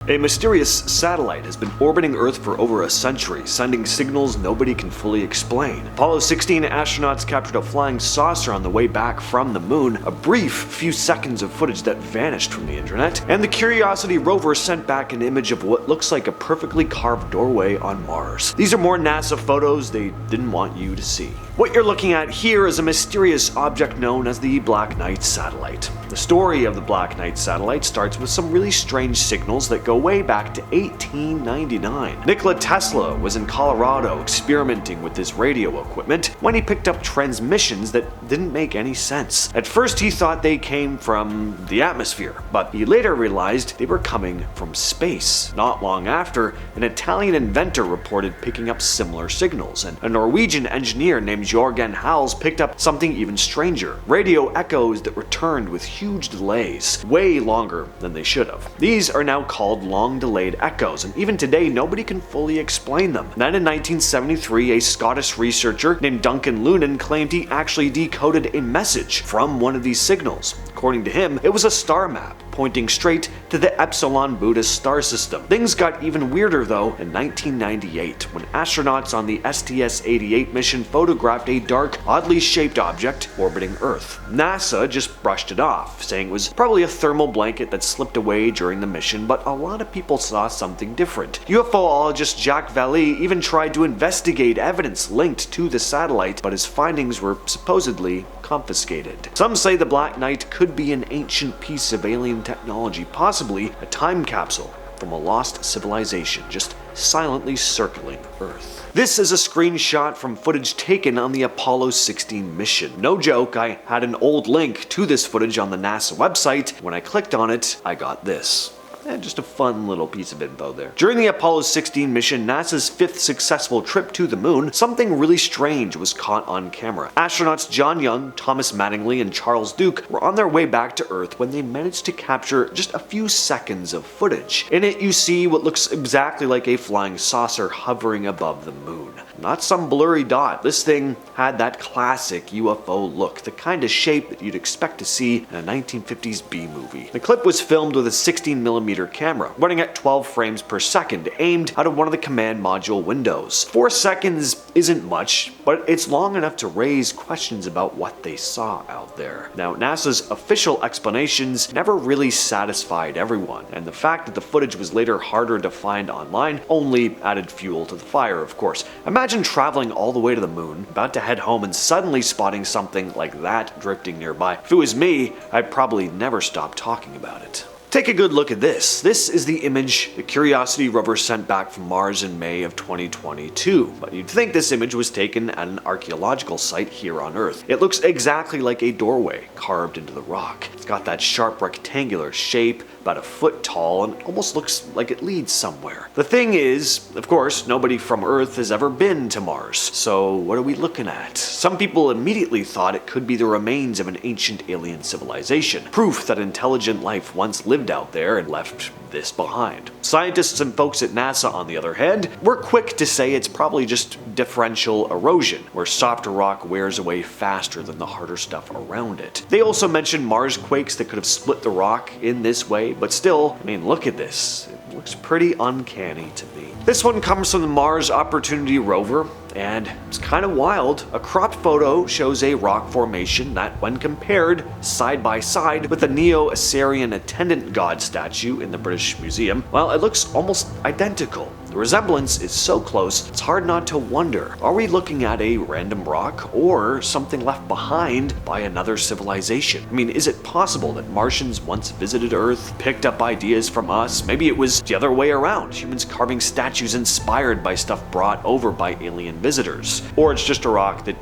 A mysterious satellite has been orbiting Earth for over a century, sending signals nobody can fully explain. Apollo 16 astronauts captured a flying saucer on the way back from the moon, a brief few seconds of footage that vanished from the internet, and the Curiosity rover sent back an image of what looks like a perfectly carved doorway on Mars. These are more NASA photos they didn't want you to see. What you're looking at here is a mysterious object known as the Black Knight satellite. The story of the Black Knight satellite starts with some really strange signals that go way back to 1899. Nikola Tesla was in Colorado experimenting with this radio equipment when he picked up transmissions that didn't make any sense. At first he thought they came from the atmosphere, but he later realized they were coming from space. Not long after, an Italian inventor reported picking up similar signals, and a Norwegian engineer named Jorgen Hals picked up something even stranger: radio echoes that returned with huge delays, way longer than they should have. These are now called long-delayed echoes, and even today nobody can fully explain them. Then in 1973, a Scottish researcher named Duncan Lunan claimed he actually decoded a message from one of these signals. According to him, it was a star map pointing straight to the Epsilon Beta star system. Things got even weirder though in 1998 when astronauts on the STS-88 mission photographed a dark, oddly shaped object orbiting Earth. NASA just brushed it off, saying it was probably a thermal blanket that slipped away during the mission, but a lot of people saw something different. UFOologist Jacques Vallée even tried to investigate evidence linked to the satellite, but his findings were supposedly confiscated. Some say the Black Knight could be an ancient piece of alien technology, possibly a time capsule from a lost civilization just silently circling Earth. This is a screenshot from footage taken on the Apollo 16 mission. No joke, I had an old link to this footage on the NASA website. When I clicked on it, I got this. Just a fun little piece of info there. During the Apollo 16 mission, NASA's fifth successful trip to the moon, something really strange was caught on camera. Astronauts John Young, Thomas Mattingly, and Charles Duke were on their way back to Earth when they managed to capture just a few seconds of footage. In it, you see what looks exactly like a flying saucer hovering above the moon. Not some blurry dot. This thing had that classic UFO look, the kind of shape that you'd expect to see in a 1950s B-movie. The clip was filmed with a 16mm camera, running at 12 frames per second, aimed out of one of the command module windows. 4 seconds isn't much, but it's long enough to raise questions about what they saw out there. Now, NASA's official explanations never really satisfied everyone, and the fact that the footage was later harder to find online only added fuel to the fire, of course. Imagine traveling all the way to the moon, about to head home, and suddenly spotting something like that drifting nearby. If it was me, I'd probably never stop talking about it. Take a good look at this. This is the image the Curiosity rover sent back from Mars in May of 2022, but you'd think this image was taken at an archaeological site here on Earth. It looks exactly like a doorway carved into the rock. It's got that sharp rectangular shape, about a foot tall, and almost looks like it leads somewhere. The thing is, of course, nobody from Earth has ever been to Mars, so what are we looking at? Some people immediately thought it could be the remains of an ancient alien civilization, proof that intelligent life once lived out there and left this behind. Scientists and folks at NASA, on the other hand, were quick to say it's probably just differential erosion, where softer rock wears away faster than the harder stuff around it. They also mentioned Mars quakes that could have split the rock in this way, but still, I mean, look at this. It looks pretty uncanny to me. This one comes from the Mars Opportunity rover, and it's kind of wild. A cropped photo shows a rock formation that, when compared side by side with the Neo-Assyrian attendant god statue in the British Museum, well, it looks almost identical. The resemblance is so close, it's hard not to wonder, are we looking at a random rock or something left behind by another civilization? I mean, is it possible that Martians once visited Earth, picked up ideas from us? Maybe it was the other way around, humans carving statues inspired by stuff brought over by alien visitors. Or it's just a rock that,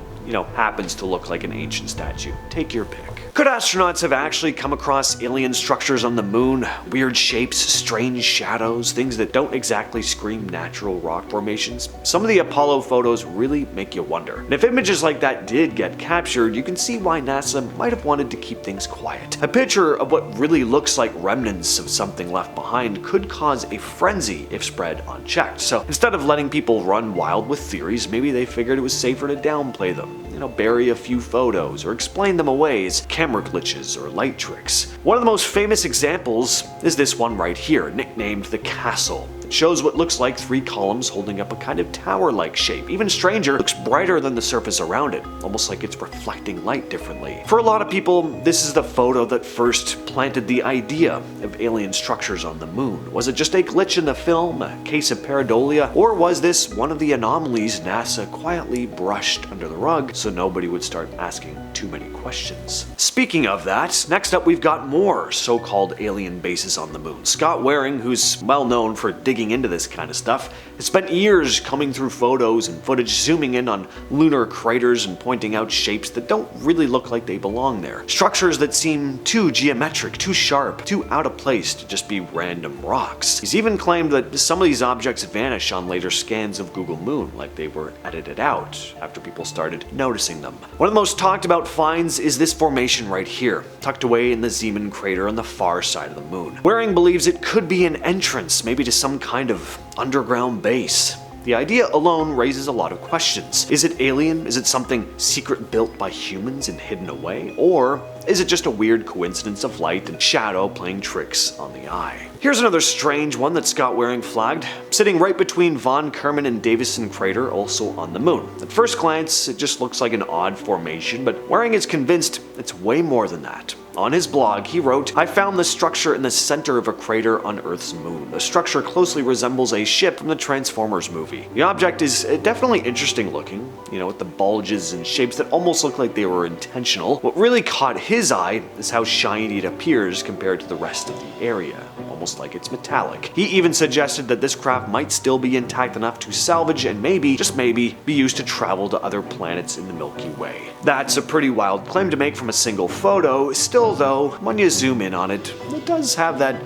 happens to look like an ancient statue. Take your pick. Could astronauts have actually come across alien structures on the moon? Weird shapes, strange shadows, things that don't exactly scream natural rock formations? Some of the Apollo photos really make you wonder. And if images like that did get captured, you can see why NASA might have wanted to keep things quiet. A picture of what really looks like remnants of something left behind could cause a frenzy if spread unchecked. So instead of letting people run wild with theories, maybe they figured it was safer to downplay them. bury a few photos or explain them away as camera glitches or light tricks. One of the most famous examples is this one right here, nicknamed the Castle. It shows what looks like 3 columns holding up a kind of tower-like shape. Even stranger, looks brighter than the surface around it, almost like it's reflecting light differently. For a lot of people, this is the photo that first planted the idea of alien structures on the moon. Was it just a glitch in the film, a case of pareidolia, or was this one of the anomalies NASA quietly brushed under the rug so nobody would start asking too many questions? Speaking of that, next up we've got more so-called alien bases on the moon. Scott Waring, who's well known for digging into this kind of stuff, has spent years combing through photos and footage, zooming in on lunar craters and pointing out shapes that don't really look like they belong there. Structures that seem too geometric, too sharp, too out of place to just be random rocks. He's even claimed that some of these objects vanish on later scans of Google Moon, like they were edited out after people started noticing them. One of the most talked about finds is this formation right here, tucked away in the Zeeman crater on the far side of the moon. Waring believes it could be an entrance, maybe to some kind of underground base. The idea alone raises a lot of questions. Is it alien? Is it something secret built by humans and hidden away? Or is it just a weird coincidence of light and shadow playing tricks on the eye? Here's another strange one that Scott Waring flagged, sitting right between Von Kerman and Davison crater, also on the moon. At first glance, it just looks like an odd formation, but Waring is convinced it's way more than that. On his blog, he wrote, "I found this structure in the center of a crater on Earth's moon. The structure closely resembles a ship from the Transformers movie. The object is definitely interesting looking, with the bulges and shapes that almost look like they were intentional. What really caught his eye is how shiny it appears compared to the rest of the area, almost like it's metallic. He even suggested that this craft might still be intact enough to salvage and maybe, just maybe, be used to travel to other planets in the Milky Way." That's a pretty wild claim to make from a single photo. Still though, when you zoom in on it, it does have that,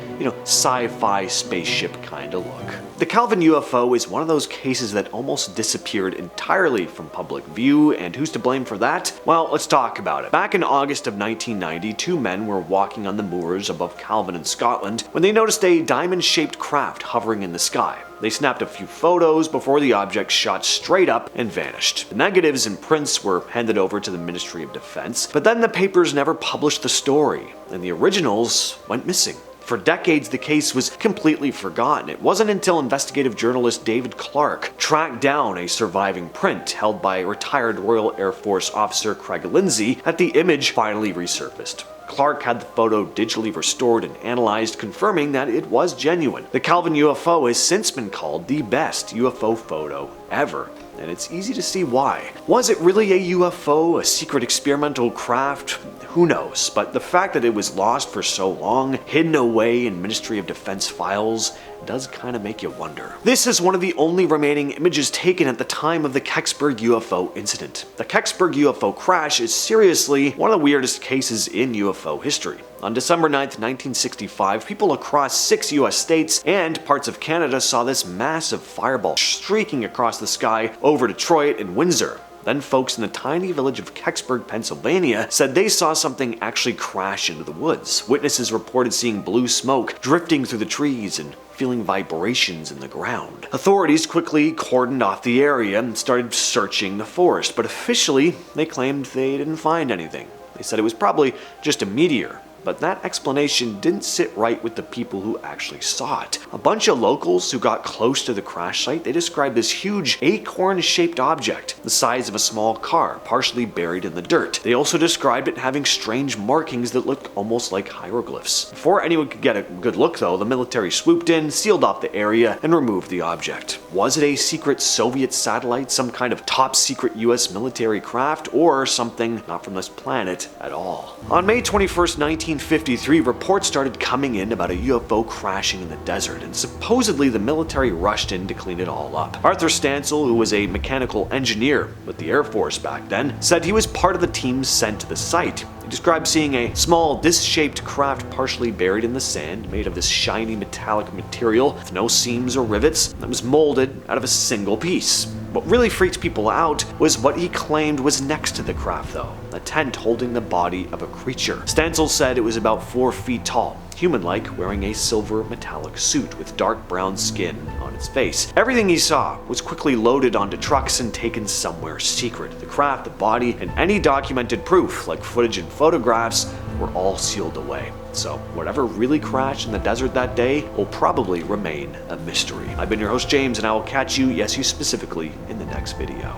sci-fi spaceship kind of look. The Calvine UFO is one of those cases that almost disappeared entirely from public view, and who's to blame for that? Well, let's talk about it. Back in August of 1990, 2 men were walking on the moors above Calvine in Scotland when they noticed a diamond-shaped craft hovering in the sky. They snapped a few photos before the object shot straight up and vanished. The negatives and prints were handed over to the Ministry of Defense, but then the papers never published the story, and the originals went missing. For decades, the case was completely forgotten. It wasn't until investigative journalist David Clark tracked down a surviving print held by retired Royal Air Force officer Craig Lindsay that the image finally resurfaced. Clark had the photo digitally restored and analyzed, confirming that it was genuine. The Calvine UFO has since been called the best UFO photo ever, and it's easy to see why. Was it really a UFO, a secret experimental craft? Who knows, but the fact that it was lost for so long, hidden away in Ministry of Defense files, does kind of make you wonder. This is one of the only remaining images taken at the time of the Kecksburg UFO incident. The Kecksburg UFO crash is seriously one of the weirdest cases in UFO history. On December 9th, 1965, people across 6 US states and parts of Canada saw this massive fireball streaking across the sky over Detroit and Windsor. Then folks in the tiny village of Kecksburg, Pennsylvania said they saw something actually crash into the woods. Witnesses reported seeing blue smoke drifting through the trees and feeling vibrations in the ground. Authorities quickly cordoned off the area and started searching the forest, but officially they claimed they didn't find anything. They said it was probably just a meteor. But that explanation didn't sit right with the people who actually saw it. A bunch of locals who got close to the crash site, they described this huge acorn-shaped object, the size of a small car, partially buried in the dirt. They also described it having strange markings that looked almost like hieroglyphs. Before anyone could get a good look though, the military swooped in, sealed off the area, and removed the object. Was it a secret Soviet satellite, some kind of top-secret US military craft, or something not from this planet at all? On May 21st, 1953, reports started coming in about a UFO crashing in the desert, and supposedly the military rushed in to clean it all up. Arthur Stansel, who was a mechanical engineer with the Air Force back then, said he was part of the team sent to the site. He described seeing a small disc-shaped craft partially buried in the sand, made of this shiny metallic material with no seams or rivets, that was molded out of a single piece. What really freaked people out was what he claimed was next to the craft though, a tent holding the body of a creature. Stansel said it was about 4 feet tall, human-like, wearing a silver metallic suit with dark brown skin on its its face. Everything he saw was quickly loaded onto trucks and taken somewhere secret. The craft, the body, and any documented proof, like footage and photographs, were all sealed away. So whatever really crashed in the desert that day will probably remain a mystery. I've been your host James, and I will catch you, yes you specifically, in the next video.